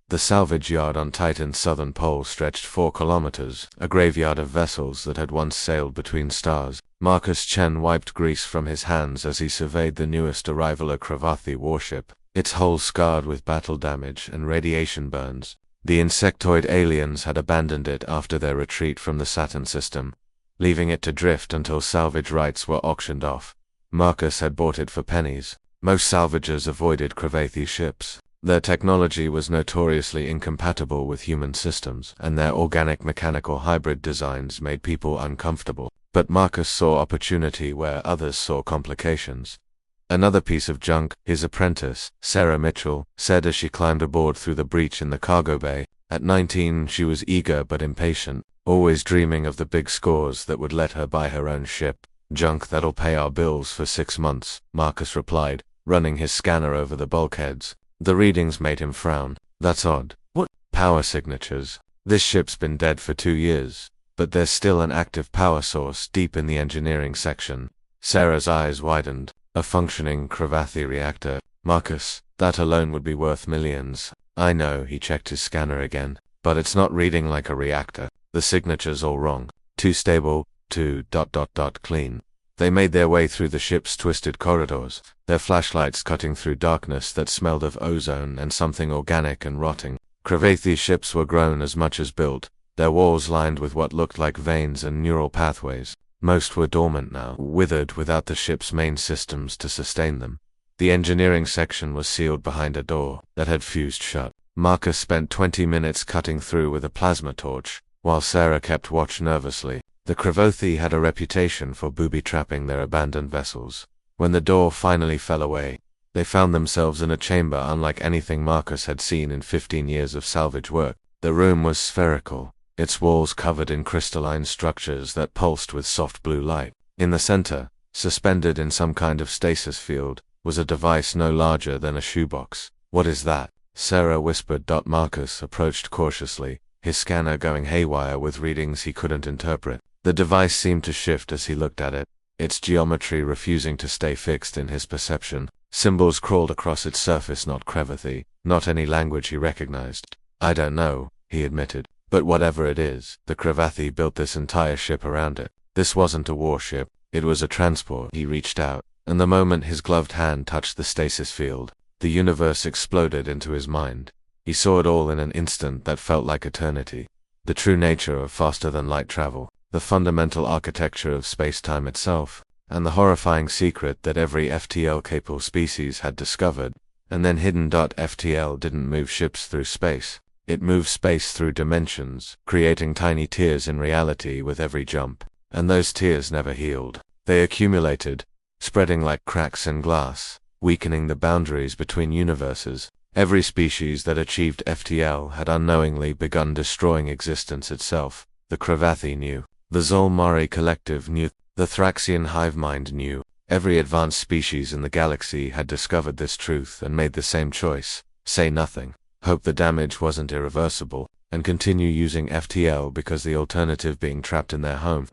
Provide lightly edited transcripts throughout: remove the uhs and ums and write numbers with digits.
The salvage yard on Titan's southern pole stretched 4 kilometers, a graveyard of vessels that had once sailed between stars. Marcus Chen wiped grease from his hands as he surveyed the newest arrival, a Cravathi warship, its hull scarred with battle damage and radiation burns. The insectoid aliens had abandoned it after their retreat from the Saturn system, leaving it to drift until salvage rights were auctioned off. Marcus had bought it for pennies. Most salvagers avoided Cravathi ships. Their technology was notoriously incompatible with human systems, and their organic-mechanical hybrid designs made people uncomfortable. But Marcus saw opportunity where others saw complications. Another piece of junk, his apprentice, Sarah Mitchell, said as she climbed aboard through the breach in the cargo bay. At 19, she was eager but impatient, always dreaming of the big scores that would let her buy her own ship. "Junk that'll pay our bills for 6 months," Marcus replied, running his scanner over the bulkheads. The readings made him frown. "That's odd. What? Power signatures. This ship's been dead for 2 years, but there's still an active power source deep in the engineering section." Sarah's eyes widened. "A functioning Cravathi reactor. Marcus, that alone would be worth millions." "I know," he checked his scanner again, "but it's not reading like a reactor. The signature's all wrong. Too stable, too ... clean." They made their way through the ship's twisted corridors, their flashlights cutting through darkness that smelled of ozone and something organic and rotting. Cravathi ships were grown as much as built, their walls lined with what looked like veins and neural pathways. Most were dormant now, withered without the ship's main systems to sustain them. The engineering section was sealed behind a door that had fused shut. Marcus spent 20 minutes cutting through with a plasma torch, while Sarah kept watch nervously. The Cravathi had a reputation for booby-trapping their abandoned vessels. When the door finally fell away, they found themselves in a chamber unlike anything Marcus had seen in 15 years of salvage work. The room was spherical, its walls covered in crystalline structures that pulsed with soft blue light. In the center, suspended in some kind of stasis field, was a device no larger than a shoebox. "What is that?" Sarah whispered. Marcus approached cautiously, his scanner going haywire with readings he couldn't interpret. The device seemed to shift as he looked at it, its geometry refusing to stay fixed in his perception. Symbols crawled across its surface, not Cravathi, not any language he recognized. "I don't know," he admitted, "but whatever it is, the Cravathi built this entire ship around it. This wasn't a warship, it was a transport." He reached out, and the moment his gloved hand touched the stasis field, the universe exploded into his mind. He saw it all in an instant that felt like eternity. The true nature of faster-than-light travel, the fundamental architecture of space-time itself, and the horrifying secret that every FTL-capable species had discovered, and then hidden. FTL didn't move ships through space. It moved space through dimensions, creating tiny tears in reality with every jump. And those tears never healed. They accumulated, spreading like cracks in glass, weakening the boundaries between universes. Every species that achieved FTL had unknowingly begun destroying existence itself. The Cravathi knew. The Zolmari Collective knew. The Thraxian hive mind knew. Every advanced species in the galaxy had discovered this truth and made the same choice: say nothing, hope the damage wasn't irreversible, and continue using FTL because the alternative, being trapped in their home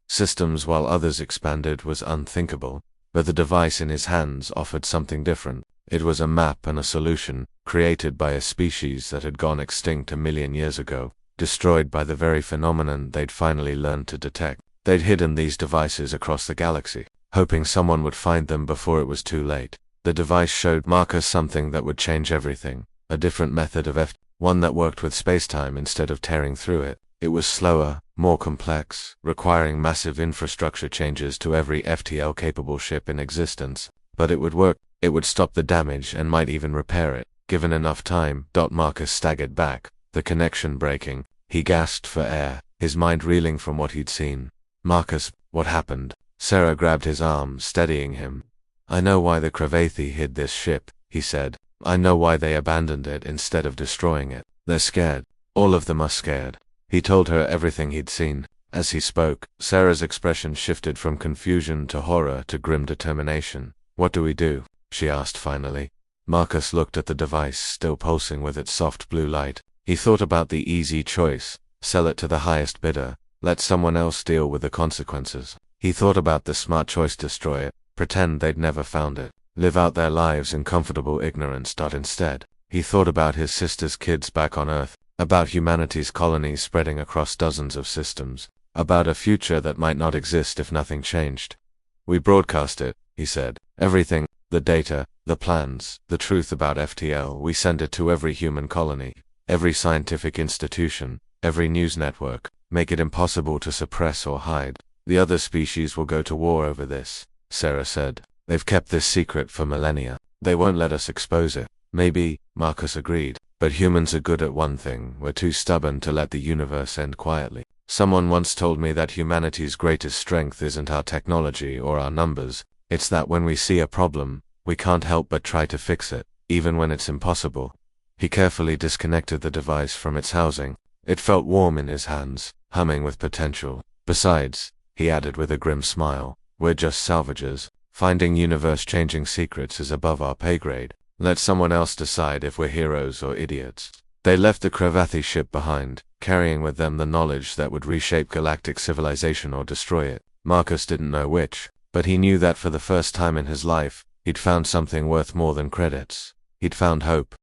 systems while others expanded, was unthinkable. But the device in his hands offered something different. It was a map and a solution, created by a species that had gone extinct 1,000,000 years ago, destroyed by the very phenomenon they'd finally learned to detect. They'd hidden these devices across the galaxy, hoping someone would find them before it was too late. The device showed Marcus something that would change everything, a different method of one that worked with spacetime instead of tearing through it. It was slower, more complex, requiring massive infrastructure changes to every FTL-capable ship in existence, but it would work. It would stop the damage and might even repair it, given enough time. Marcus staggered back, the connection breaking. He gasped for air, his mind reeling from what he'd seen. "Marcus, what happened?" Sarah grabbed his arm, steadying him. "I know why the Cravathi hid this ship," he said. "I know why they abandoned it instead of destroying it. They're scared. All of them are scared." He told her everything he'd seen. As he spoke, Sarah's expression shifted from confusion to horror to grim determination. "What do we do?" she asked finally. Marcus looked at the device, still pulsing with its soft blue light. He thought about the easy choice: sell it to the highest bidder, let someone else deal with the consequences. He thought about the smart choice: destroy it, pretend they'd never found it, live out their lives in comfortable ignorance. Instead, He thought about his sister's kids back on Earth, about humanity's colonies spreading across dozens of systems, about a future that might not exist if nothing changed. We broadcast it, he said. Everything, the data, the plans, the truth about FTL, we send it to every human colony, every scientific institution, every news network, make it impossible to suppress or hide. The other species will go to war over this, Sarah said. They've kept this secret for millennia. They won't let us expose it. Maybe, Marcus agreed, but humans are good at one thing: we're too stubborn to let the universe end quietly. Someone once told me that humanity's greatest strength isn't our technology or our numbers, it's that when we see a problem, we can't help but try to fix it, even when it's impossible. He carefully disconnected the device from its housing. It felt warm in his hands, humming with potential. Besides, he added with a grim smile, we're just salvagers. Finding universe-changing secrets is above our pay grade. Let someone else decide if we're heroes or idiots. They left the Cravathi ship behind, carrying with them the knowledge that would reshape galactic civilization or destroy it. Marcus didn't know which, but he knew that for the first time in his life, he'd found something worth more than credits. He'd found hope.